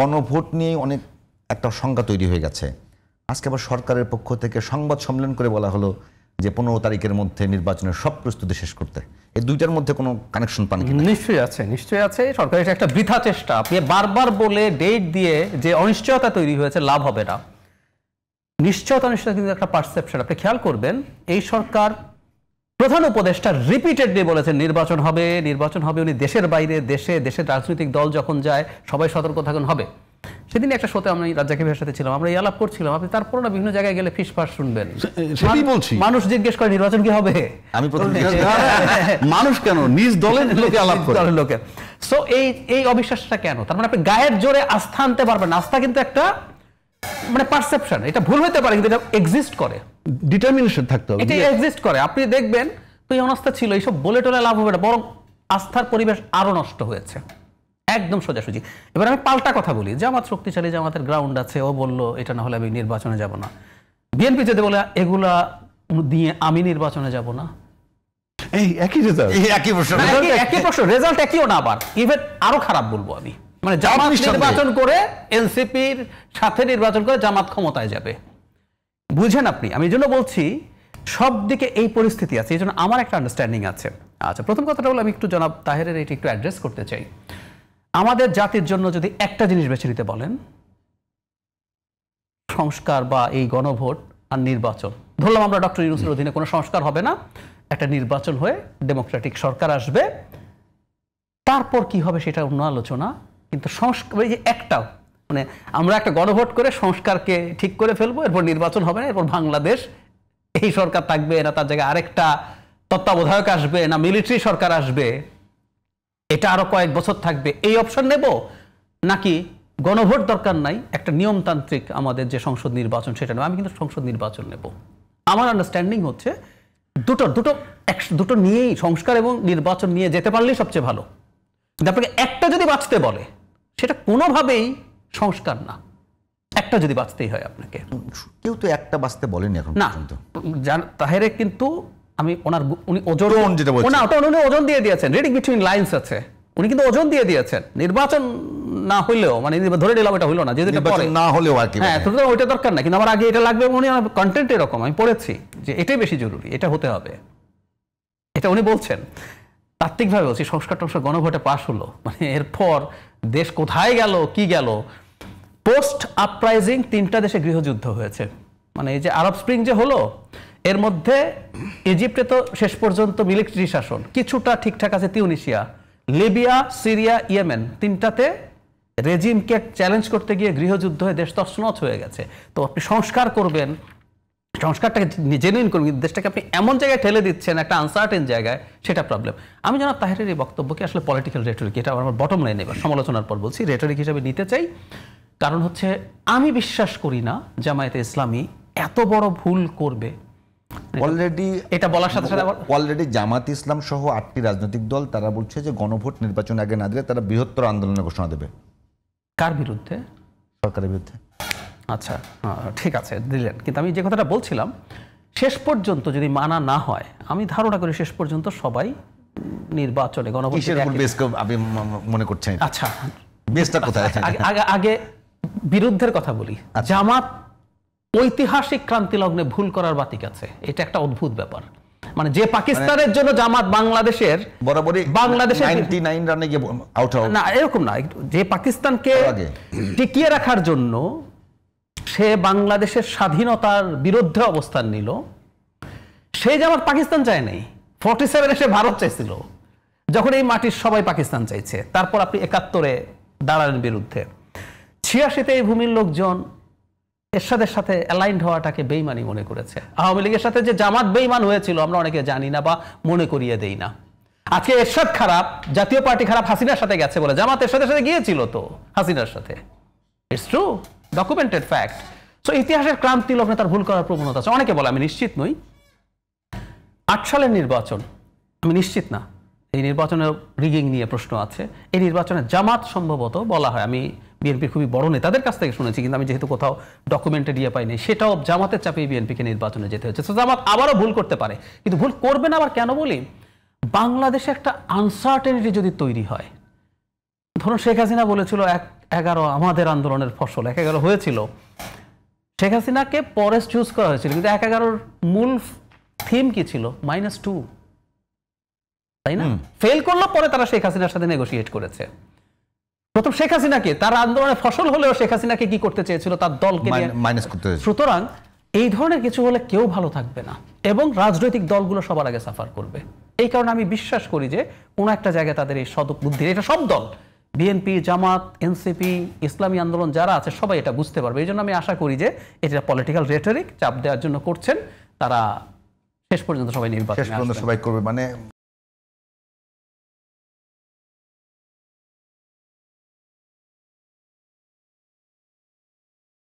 গণভোট নিয়ে অনেক একটা সংখ্যা তৈরি হয়ে গেছে। আজকে আবার সরকারের পক্ষ থেকে সংবাদ সম্মেলন করে বলা হলো যে 15 তারিখের মধ্যে নির্বাচনের সব প্রস্তুতি শেষ করতে। এই দুইটার মধ্যে কোনো কানেকশন পান কি? নিশ্চয়ই আছে, নিশ্চয়ই আছে। সরকারের একটা বৃথা চেষ্টা। আপনি বারবার বলে ডেট দিয়ে যে অনিশ্চয়তা তৈরি হয়েছে, লাভ হবে না। নিশ্চয়তা কিন্তু একটা পারসেপশন। আপনি খেয়াল করবেন, এই সরকার প্রধান উপদেষ্টা রিপিটেডলি বলেছেন নির্বাচন হবে, নির্বাচন হবে। উনি দেশের বাইরে দেশের রাজনৈতিক দল যখন যায় সবাই সতর্ক থাকুন হবে। সেদিন একটা শোতে আমি রাজ্জাকের সাথে ছিলাম, আমরা আলাপ করছিলাম। আপনি তারপর না বিভিন্ন জায়গায় গেলে ফিসফাস শুনবেন, মানুষ জিজ্ঞেস করে নির্বাচন কি হবে। আমি মানুষ কেন নিজ দলের লোকে আলাপ করে, দলের লোকে। সো এই অবিশ্বাসটা কেন? তার মানে আপনি গায়ের জোরে আস্থা আনতে পারবেন। আস্থা কিন্তু একটা মানে পারসেপশন, এটা ভুল হতে পারে কিন্তু এটা এক্সিস্ট করে, ডিটারমিনেশন থাকতে হবে, এটা এক্সিস্ট করে। আপনি দেখবেন তো এই অনাস্থা ছিল, এইসব বলে টলে লাভ হবে না, বরং আস্থার পরিবেশ আরো নষ্ট হয়েছে, একদম সোজাসুজি। এবার আমি পাল্টা কথা বলি, জামাত শক্তিশালী, জামাতের গ্রাউন্ড আছে, ও বললো এটা না হলে আমি নির্বাচনে যাব না। বিএনপি যদি বলে এগুলা দিয়ে আমি নির্বাচনে যাব না, এই একই রেজাল্ট, একই প্রশ্ন, রেজাল্ট একইও না, আবার ইভেন আরো খারাপ বলবো আমি। মানে জামাত নির্বাচন করে এনসিপির সাথে নির্বাচন করে জামাত ক্ষমতায় যাবে, বুঝেন আপনি? আমি এই জন্য বলছি সব দিকে এই পরিস্থিতি আছে, এই জন্য আমার একটা আন্ডারস্ট্যান্ডিং আছে। আচ্ছা, প্রথম কথাটা হলো আমি একটু জনাব তাহেরের এটা একটু অ্যাড্রেস করতে চাই। আমাদের জাতির জন্য যদি একটা জিনিস বেছে নিতে বলেন, সংস্কার বা এই গণভোট আর নির্বাচন, ধরলাম আমরা ডক্টর ইউনূসের অধীনে কোনো সংস্কার হবে না, একটা নির্বাচন হয়ে ডেমোক্রেটিক সরকার আসবে, তারপর কি হবে সেটা অন্য আলোচনা। কিন্তু সংস্কার যে একটা মানে আমরা একটা গণভোট করে সংস্কারকে ঠিক করে ফেলবো, এরপর নির্বাচন হবে না, এরপর বাংলাদেশ এই সরকার থাকবে না, তার জায়গায় আরেকটা তত্ত্বাবধায়ক আসবে না, মিলিটারি সরকার আসবে, এটা আরো কয়েক বছর থাকবে, এই অপশন নেব, নাকি গণভোট দরকার নাই, একটা নিয়মতান্ত্রিক আমাদের যে সংসদ নির্বাচন সেটা নেব? আমি কিন্তু সংসদ নির্বাচন নেব। আমার আন্ডারস্ট্যান্ডিং হচ্ছে দুটো নিয়েই, সংস্কার এবং নির্বাচন নিয়ে যেতে পারলেই সবচেয়ে ভালো। কিন্তু আপনাকে একটা যদি বাঁচতে বলে সেটা কোনোভাবেই সংস্কার না, একটা যদি বাঁচতেই হয় আপনাকে। কেউ তো একটা বাঁচতে বলেনি এখন না, তাহেরে কিন্তু আমি উনি ওজন যেটা বলছেন ওটা উনি ওজন দিয়ে দিয়েছেন, রিডিং বিটুইন লাইনস আছে, উনি কিন্তু ওজন দিয়ে দিয়েছেন। নির্বাচন না হইলেও মানে ধরে নিলাম এটা হইলো না, যদি না হলেও আর কি, হ্যাঁ, ওইটা দরকার না, কিন্তু আমার আগে এটা লাগবে। উনি কন্টেন্ট এরকম আমি পড়েছি যে এটাই বেশি জরুরি, এটা হতে হবে, এটা উনি বলছেন। তাত্ত্বিকভাবে বলছি, সংস্কার টংস্কার গণভোটে পাশ হলো, মানে এরপর দেশ কোথায় গেল কি গেল। পোস্ট আপরাইজিং 3টা দেশে গৃহযুদ্ধ হয়েছে, মানে এই যে আরব স্প্রিং যে হলো, এর মধ্যে ইজিপ্টে তো শেষ পর্যন্ত মিলিটারি শাসন, কিছুটা ঠিকঠাক আছে তিউনিসিয়া, লিবিয়া, সিরিয়া, ইয়েমেন, 3টাতে রেজিমকে চ্যালেঞ্জ করতে গিয়ে গৃহযুদ্ধ হয়ে দেশ তছনছ হয়ে গেছে। তো আপনি সংস্কার করবেন, সংস্কারটাকে জেনুইন করবেন, কিন্তু দেশটাকে আপনি এমন জায়গায় ঠেলে দিচ্ছেন একটা আনসার্টেন জায়গায়, সেটা প্রবলেম। আমি জনাব তাহেরের এই বক্তব্যকে আসলে পলিটিক্যাল রেটরিক, এটা আমার বটম লাইনে এবার সমালোচনার পর বলছি, রেটরিক হিসেবে নিতে চাই। কারণ হচ্ছে আমি বিশ্বাস করি না জামায়াতে ইসলামী এত বড় ভুল করবে। অলরেডি এটা বলার সাথে সাথে অলরেডি জামাত ইসলাম সহ 8টি রাজনৈতিক দল তারা বলছে যে গণভোট নির্বাচন আগে না দিলে তারা বৃহত্তর আন্দোলনের ঘোষণা দেবে। কার বিরুদ্ধে? সরকারের বিরুদ্ধে। আচ্ছা, ঠিক আছে, দিলেন। কিন্তু আমি যে কথাটা বলছিলাম, শেষ পর্যন্ত যদি মানা না হয়, আমি ধারণা করি শেষ পর্যন্ত সবাই নির্বাচনে গণভোট আপনি মনে করছেন। আচ্ছা, বেসটা কোথায়? আগে বিরুদ্ধের কথা বলি। জামাত ঐতিহাসিক ক্রান্তি লগ্নে ভুল করার বাতিক আছে, এটা একটা অদ্ভুত ব্যাপার। মানে যে পাকিস্তানের জন্য জামাত বাংলাদেশের বরাবরই 99 রানে গিয়ে আউট আউট না, এরকম না, যে পাকিস্তানকে টিকিয়ে রাখার জন্য সে বাংলাদেশের স্বাধীনতার বিরুদ্ধে অবস্থান নিল, সেই জামাত পাকিস্তান চায় নাই। 47 সে ভারত চাইছিল, যখন এই মাটির সবাই পাকিস্তান চাইছে। তারপর আপনি 71-এ দাঁড়ালেন বিরুদ্ধে। 86-তে এই ভূমির লোকজন এরশাদের সাথে অ্যালাইন্ড হওয়াটাকে বেইমানি মনে করেছে। আওয়ামী লীগের সাথে যে জামাত বেইমান হয়েছিল আমরা অনেকে জানি না বা মনে করিয়ে দেই না। আজকে এরশাদ খারাপ, জাতীয় পার্টি খারাপ হাসিনার সাথে গেছে বলে, জামাত এরশাদের সাথে গিয়েছিল তো হাসিনার সাথে, it's true, documented fact. So ইতিহাসের ক্রান্তি লগ্নে তার ভুল করার প্রবণতা আছে। অনেকে বলে, আমি নিশ্চিত নই। 8 সালের নির্বাচন, আমি নিশ্চিত না এই নির্বাচনের রিগিং নিয়ে প্রশ্ন আছে। এই নির্বাচনে জামাত সম্ভবত বলা হয়, আমি বিএনপির খুবই বড় নেতাদের কাছ থেকে শুনেছি, কিন্তু আমি যেহেতু কোথাও ডকুমেন্টেড ইয়ে পাইনি, সেটাও জামাতের চাপে বিএনপিকে নির্বাচনে যেতে হচ্ছে। তো জামাত আবারও ভুল করতে পারে, কিন্তু ভুল করবে না। আবার কেন বলি, বাংলাদেশে একটা আনসার্টেনিটি যদি তৈরি হয়, ধরুন শেখ হাসিনা বলেছিল ১/১১ আমাদের আন্দোলনের ফসল, ১/১১ হয়েছিল। শেখ হাসিনাকে পরে চুজ করা হয়েছিল, কিন্তু ১/১১ মূল থিম কি ছিল? -2, তাই না? ফেল করলো, পরে তারা শেখ হাসিনার সাথে নেগোশিয়েট করেছে। প্রথম শেখ হাসিনাকে, তার আন্দোলনের ফসল হলেও শেখ হাসিনাকে কি করতে চেয়েছিল? তার দলকে মাইনাস করতে হয়েছে। সুতরাং এই ধরনের কিছু হলে কেউ ভালো থাকবে না এবং রাজনৈতিক দলগুলো সবার আগে সাফার করবে। এই কারণে আমি বিশ্বাস করি যে কোনো একটা জায়গায় তাদের এই সদবুদ্ধি, এটা সব দল, বিএনপি, জামাত, এনসিপি, ইসলামী আন্দোলন যারা আছে সবাই এটা বুঝতে পারবে। এই জন্য আমি আশা করি যে এটা পলিটিক্যাল রেটরিক চাপ দেওয়ার জন্য করছেন, তারা শেষ পর্যন্ত সবাই নির্বাচনে শেষ পর্যন্ত আসবেন। সবাই করবে, মানে